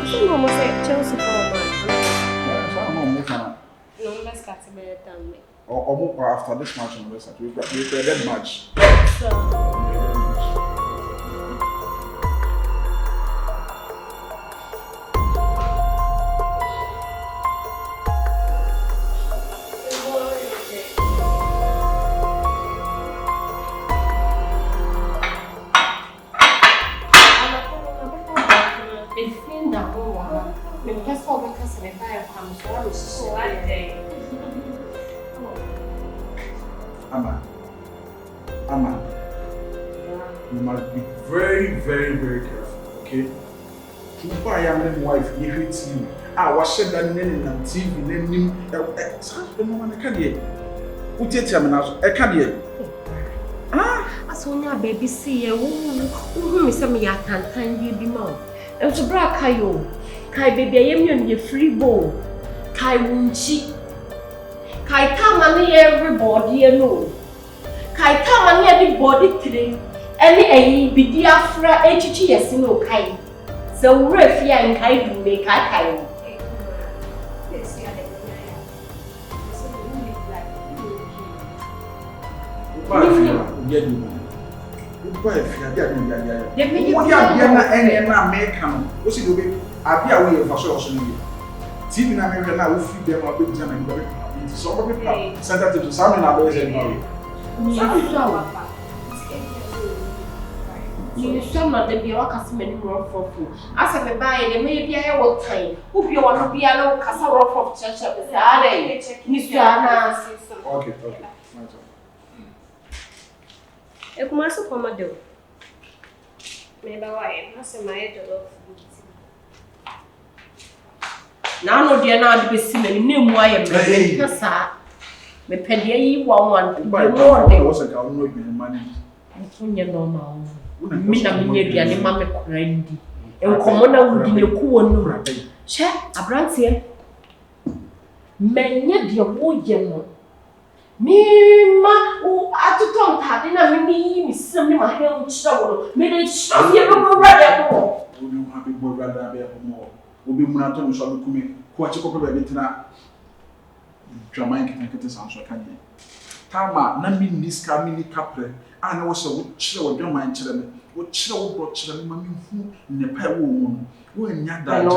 So mama say Chelsea for a man. No, let's cut a better time. Or after this match on the website. We play that match. Amma, you must be very, very, very careful, okay? To buy a young wife, you hit you. I was said that name and TV, name, no one can hear. Who takes him now? I can't hear. Ah, as soon as baby see you, who is some young time you be more. And to bra Kayo, Kai baby, I am your free bowl. Kai wunchi. Kai come and everybody, you know. Kai come and everybody today. Any be dear fra HTS in Okai. So we're here and Kai do make Kai. You some not the be all many more for food. As I buy, there may be a what time. Who you want to be a low castle of church at the Saturday? Mr. Anna. Okay. Eu começo com uma dor. Me vai, nossa Maye dor. Now no dear now to be seen in new way. Me penny ye one. By the was a cow, no money. Normal. Mina media ni mame Cardi. And common would in your cool no. Check a brand here. Many dear boy, me, ma, who I don't have in a mini, some my hell show. May it show you rather more. Would you happy boy rather be more? Will be Munaton shall be coming quite a couple of it now. Jamaica can get this answer, can you? Tama, Nami Niska mini capre, and also would chill with your mind children, would chill brought children, mammy, who in the pair woman, who in Yada, na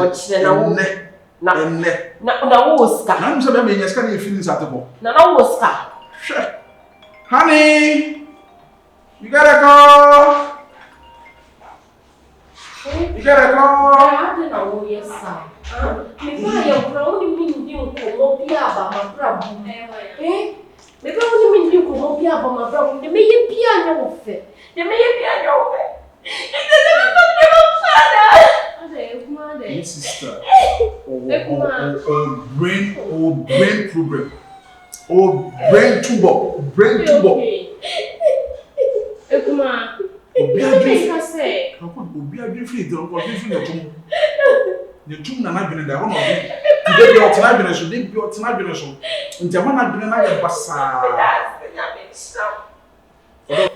Oscar. I'm so many years can you feel this at the ball? Na Oscar. Honey, you gotta go. You gotta go. I don't know, yes, sir. Maybe I am only mean you come about my problem. Eh? Maybe only mean you come about my problem. They may be a no fit. They may be a no fit. Yes, sister. Brain problem. Brain tumor. Ekuma. Say. Obi Gyemfi don't go Gyemfi the tomb na adwene da hono today be otena so dey be otena adwene so ntema na adwene na ye basa.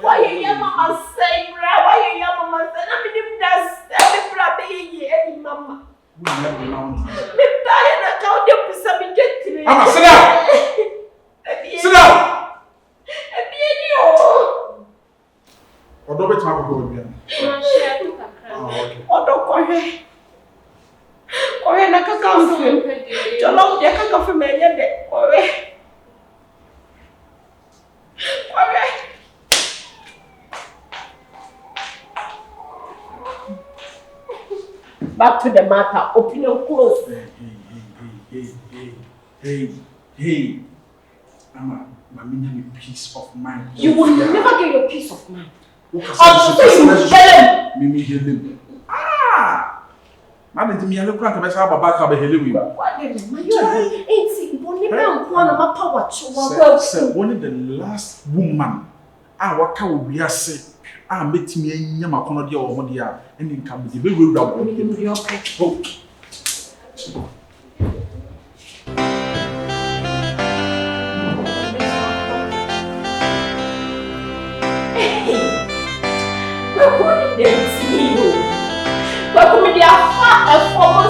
Why you mama say bra? Why you mama say na me dim das bra be ye any mama. We never know. Me buy na ka dey pisa me get. Mama sit down. Sit down. Odo be twa go bia. Ma share to kakra. Okay. Odo kohe. Kohe na kaka mfu. Jolo de kaka fu me nye de. Kohe. Back to the matter. Opinion close. Hey. Mama, Mamina me peace of mind. You will never get your peace of mind. Until you tell him. Mimi hear him. Madam, me look at myself about how behave. What did you ain't bonny man one of my power to one of the last woman. What can we say? Met me in Yamakono or Modia and in come the very rubber. But come with their fat and former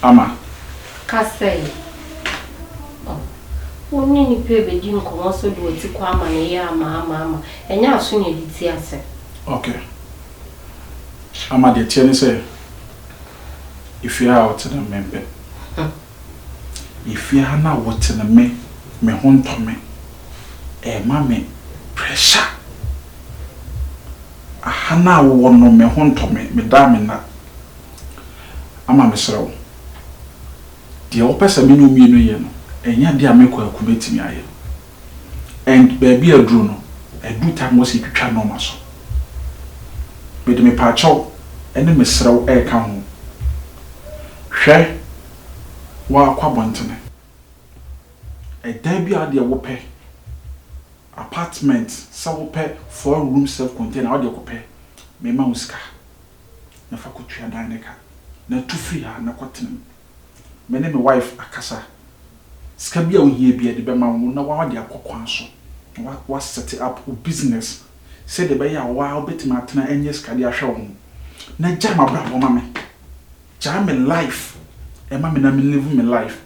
Ama. Kasei. Oni ni pebe di nkomo so do ti kwa ama ne ya ama. Enya aso ne di ti ase. Okay. Ama de tie ne say if you are out na member. If you are na what na me honto me. Mame pressure. Ahana wo no me honto me da me na. Ama me srew. De opesa me no mienu ye no. Enya de amekwa akumetimi aye. And baby adru no. Edu time was twitwa no maso. Me de me pa chaw ene me srew e ka ho. Hwe wa kwa bontene. Da bia de wo pe apartment so pay 4 room self container how dey kopay me ma uska na fa ko twa dan ne ka na tu free ha na kotenem me ne me wife akasa ska bia wo hie bia de be ma wo na wa de akokwan so wa set up a business say de be ya wa obetima atena enye ska de ahwe wo na jama brabo ma me jama life e ma me na me live my life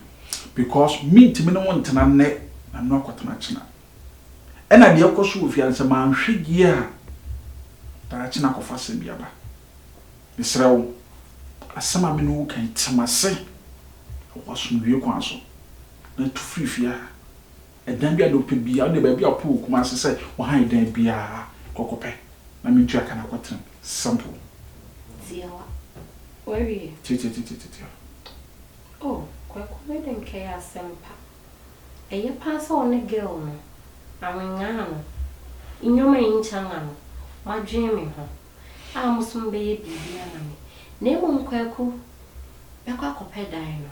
because me timi no won tena ne na no akotena china ena de yakoso ofianse ma nhwegie a tarachi na kofa se biaba misrawo asama me no kan temase waso wie kwa so na tu frifia edan bia do pe bia de ba bia po kuma se se wo han dan bia kokope na me tua kana kwatem sample ziawa where you titi oh kwa den ke asempa eye pass on the girl no awengano inyoma inchanga no madweme ho amusumbe ye bibia na me nemo nkwaku bekwa kopedan no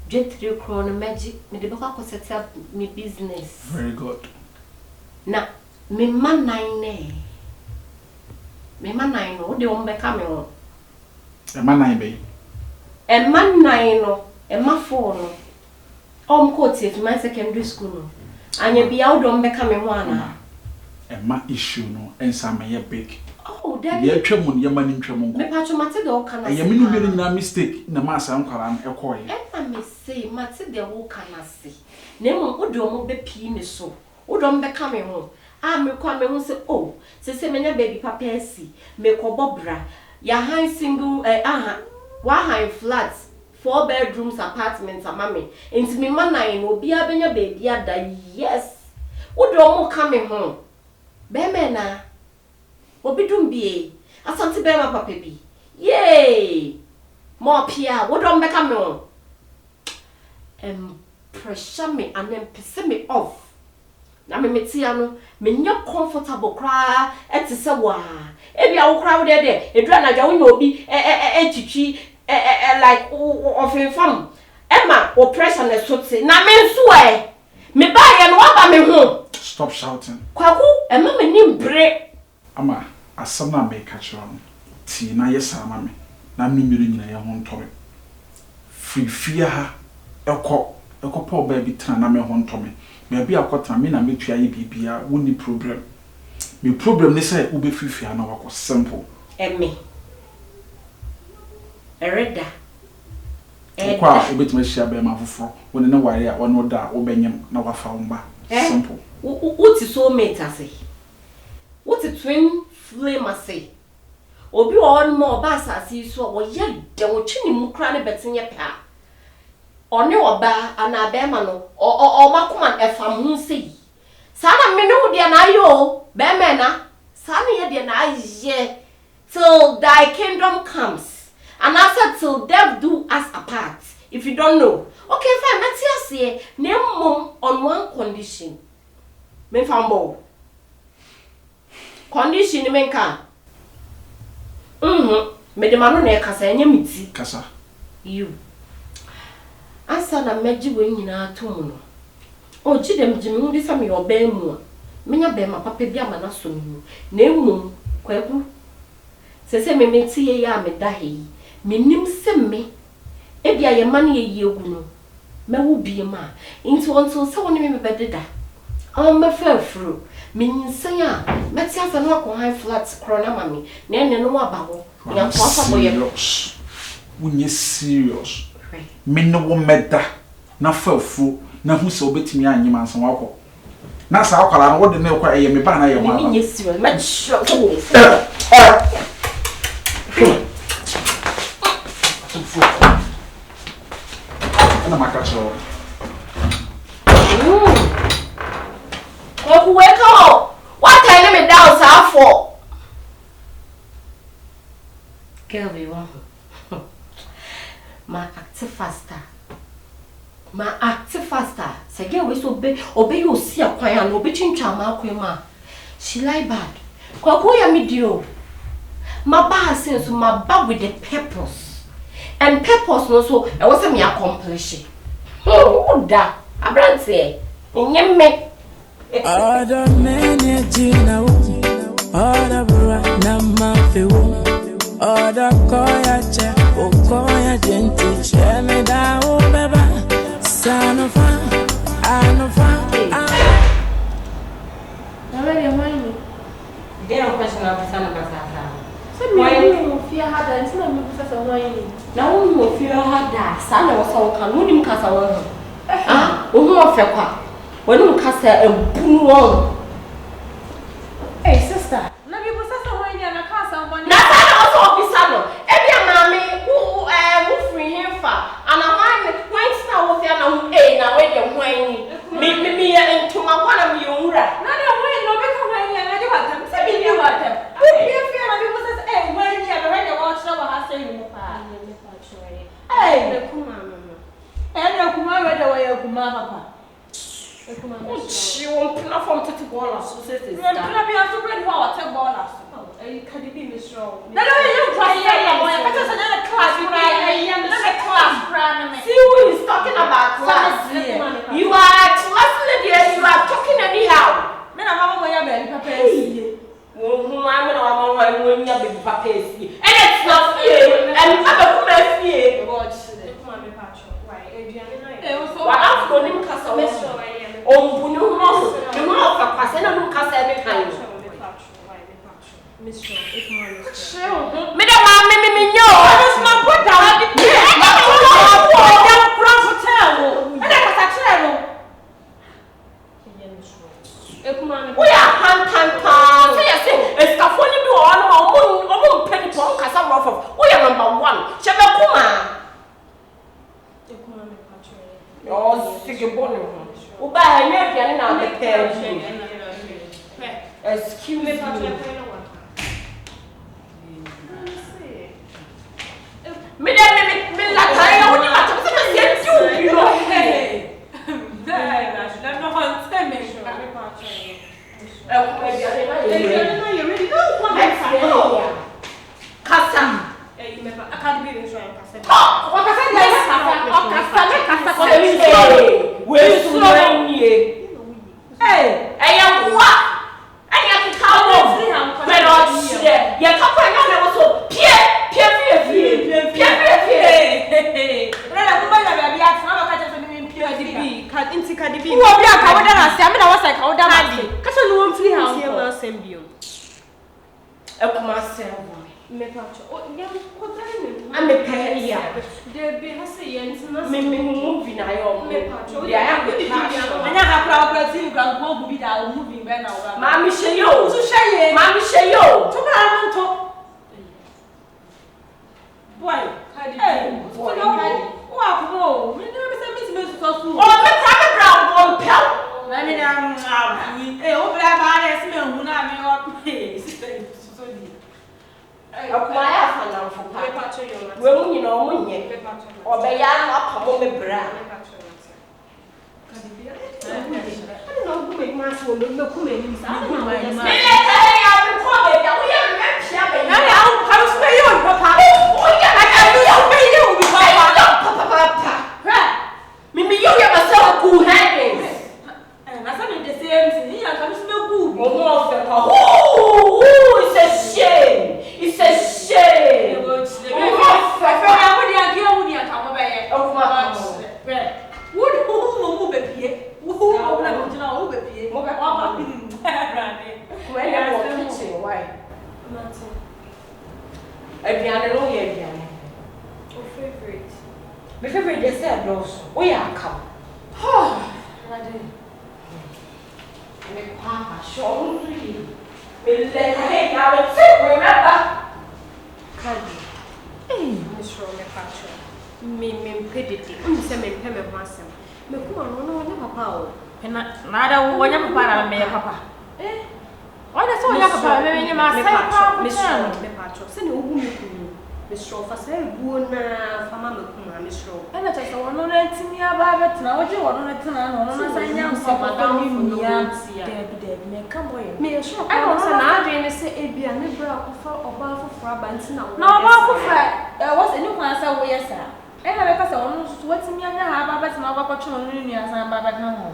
jetri crown magic me de bekwa ko set up me business very good na me manai no de ombeka me ho e manai be e manai no e mafo no ko tie my secondary school no anya bia wo dom beka me ho ana ma issue no ensa me ye big oh daddy ye twemu ye mani twemu me patcho mate de o kana ye menu bi na mistake na ma asa nkwara no ekoye me say mate de wo kana se na mo wo dom be pii me so wo dom beka me ho me kwa me ho se oh se me nya baby papa asi me ko bobra ya han single wa han flat 4 bedrooms apartments amame enti me manai no bia benya baby ada yes wo do mo ka me ho be me na obidum bie asante be ma papa bi yay mo pia wo do mbeka me ho pressure me and then piss me off na me metia no me nya comfortable kra etise wa e bia wo kra wo de edura na dwa wo nya obi chichi like of fam Emma or pressure na sote na me nso me ba ye no aba me ho stop shouting kwaku Emma me ni bre ama asam na me catch on ti na yesa ma me na me miru nyina ye ho ntore free ha ekọ pa oba bi tana na me ho ntome me bia akọtana me na metua ye bibia woni problem me problem ne say wo be free na wakọ simple emme ereda kwa obetima hia be ma foforo woni ne ware a wono da wo benyem na wafa womba simple what is so mate ase what is twin flame ase obi on mo ba asase so wo ye de wo twini mu kra ne betenye pa oni oba ana be ma no o makoma efam hu sei sana me no de na yo be me na sana ye de na ye till thy kingdom comes. And I said till death do us apart. If you don't know. Okay, fine, let's just say name mom on one condition. Me fambo. Condition me ka. Me de mano na kasa enye miti. Kasa. You. Asa na meji we nyina atom no. O ji dem jimi hu bi fa me oba mu a. Me nya be ma papa bi ama na so mu. Na emu kwaku. Sese me meti ye ya me da he. Minim se me ebia ye man ye egu no me wo bie ma into until se woni me bededa me fair fruit. Mean say, let's have a knock on high flats, corona mammy. Nan no about ya possible. When you serious, me no one met that. Na fair fruit, na who so bet me and you man some alcohol. Na sa alcohol, what the nail cry, me ban I am. Yes, you much shock. I'm a catcher. Wake up! What time am I down for? Girl, we want my active faster. My active faster. Say, girl, we so obey you see a choir and obey Chinchama. She lie bad. Kwakuya medio. My bar says my bag with the peppers. And peppers no so I wasn't me accomplishing. Oh, da. I brand say, me. Other men, Gina, other Nama, other Koya, Okoya, Gyemfi, share me down, Baba, son of fun, Already money. They don't question of the son of us. Why you fear her dance? No, you professor whining. Now, you fear her that son of so can win casa one. Ah, oh, fair. When you cast a boom. Hey, sister. No, you professor whining and a castle one. Now, also be saddle. Every mammy who free him for. And a man when star with your own aid now when you're whining. Me into my one of you. No, no, become whining and I do what them. Say, you what them. You fear of people says, hey, when you have already watched over her saying, hey, the Kumama. And the Kumama, the way of Kumama. She won't put up from to ball so says it's not be a super water ballers. Oh, Cardi be strong. No, you try another class. Another class. See who is talking about class. You are class lady and you are talking anyhow. Men are my baby papa. I'm when you baby papa. And it's not fear. And I'm a fear. What I'm going to customer. Oh, you know, you know, Papa, send a new cast every time. Madam, me, no, that's my put down. We are hand. Say, it's a funny do on penny pong, Casa Ruff. We are number one. Shabakuma. Oh, sick of bonnet. Uba, I never get out the pair. Excuse me. Hey, I am what? I am cow. When I share, your couple was so Cardi B. Who will be a coward and I say, I was like, how damn I did. Catch a new free house here will send you. A myself. I'm a penny. There be a saying, moving. I am and I have proud to go be down moving when I Mammy Shayo, to Shaye, Mammy Shayo, to my boy, wow, we never said Miss Tofu. Oh, let's have a brown one, pal. I mean, I'm over there, smell when I'm when you know, or by up on the brown. I don't know who make my soul look who made him. I don't know why I'm Mimi, you have myself cool hangings. And I said the same thing. Here comes no good. Oh, it's a shame. It's a shame. Nothing. Aduane no ye aduane. Your favorite. My favorite is say those. We are come. Ready. Me kwa show you. Me let hey now remember. Cardi. Miss Rome Pacho. Me pedity. Say me pay me once. Me come on no papa. Nada wonya papa na me papa. Olha só olha papa, me massa Miss Rome me Pacho. Say no hu me kunu. Miss Rome fa say bu na fama me kuma Miss Rome. ela já só não retimi aba betina hoje wono netina no no sanya so madam ni ya deb me ka boy Me sure I say na adwene say ebia ne bra ko fa oba foforo aba ntina wo. na oba foforo was any kwan say wo yesa ela be ka say wono so watimi anya ha aba betina oba ko twa no nua san aba betina ho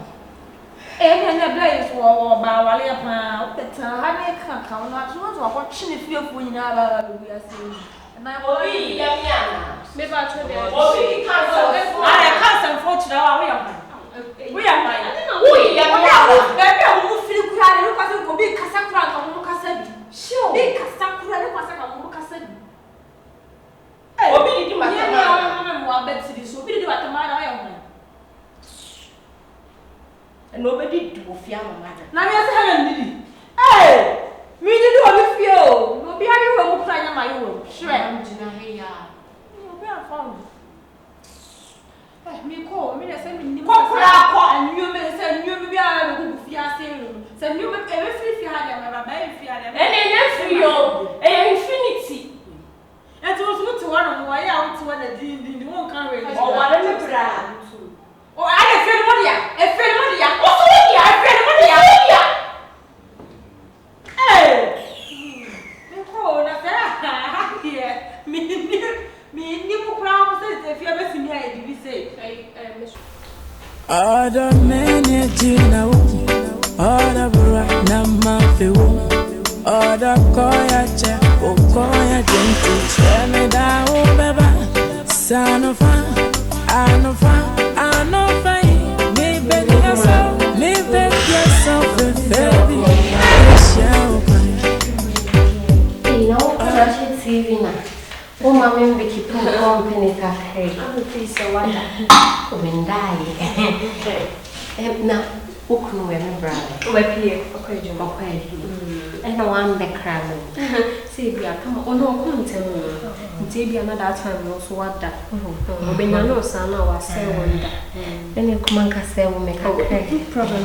me na blaze wo ba wale pa opeta ha me ka no atu no ko chine fiefo nyina aba be wi ase na Obi ya miana. Me ba cho de. Obi cancel. I can't unfortunately we are fine. We are fine. We ya miana. Baby, I will feel cry. Look at you be kasakura kamu kasabi. Sure. Be kasakura look at kamu kasabi. Obi di matama. Yeah, no bet to this. Obi di matama na ya. And nobody do fear mama. Na me say ha ndidi. Hey! Me did do obi feel. No be ari wo mu kra nya my wo. Sure. Jina he ya. Obi a found. Me call me say me ni Ko kra ko. anyu me say anyu bi a me go fi ase ro. Say anyu me e free fi ha dia me baba e fi ha dia. And free yo. Infinity. And to was to one of why out to one the one can read. Oh, what a bra. Oh, I feel money. I feel money. Oh, so ya. I feel money. Hey. Me call na say here. Me ni mo proud say if you ever see me I be say. Miss Ada menye jina wo, ada bura na mafe wo, ada koya che, o koya jenti. Sheme da o beba, sanofa, anofa, anofa. Me beg yourself, baby. You know, I'm TV now. Oh, mommy, we keep on company cafe. I'm pleased so wonder. When die. Now, who can remember? My peer, okay, Okay. And no one the crown. See, come on, no, come tell me. Maybe another time, also what that. When I know, son, I was say wonder. Then you come and say, we make a Problem.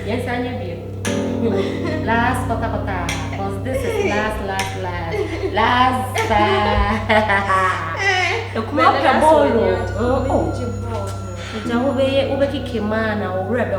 Yes, I know. Last kota. Because this is last. Come up bolo. Oh. Ube Kyinkyinaa na ube be